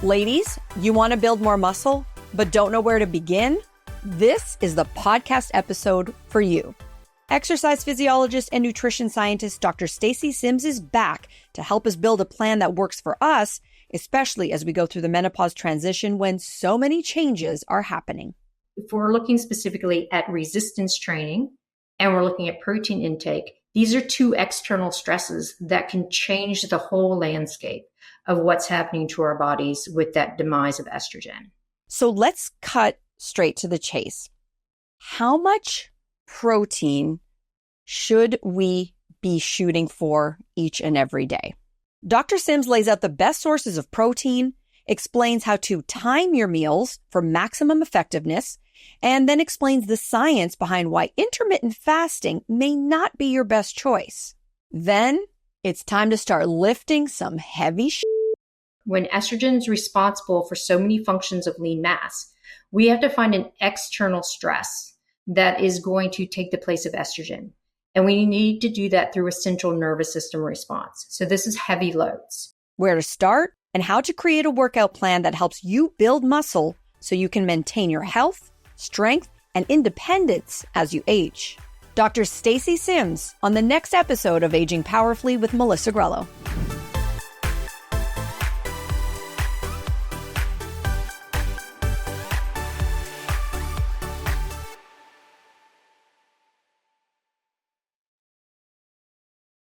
Ladies, you want to build more muscle, but don't know where to begin? This is the podcast episode for you. Exercise physiologist and nutrition scientist Dr. Stacy Sims is back to help us build a plan that works for us, especially as we go through the menopause transition when so many changes are happening. If we're looking specifically at resistance training and we're looking at protein intake, these are two external stresses that can change the whole landscape of what's happening to our bodies with that demise of estrogen. So let's cut straight to the chase. How much protein should we be shooting for each and every day? Dr. Sims lays out the best sources of protein, explains how to time your meals for maximum effectiveness, and then explains the science behind why intermittent fasting may not be your best choice. Then it's time to start lifting some heavy shit. When estrogen is responsible for so many functions of lean mass, we have to find an external stress that is going to take the place of estrogen. And we need to do that through a central nervous system response. So this is heavy loads. Where to start and how to create a workout plan that helps you build muscle so you can maintain your health, strength, and independence as you age. Dr. Stacy Sims on the next episode of Aging Powerfully with Melissa Grelo.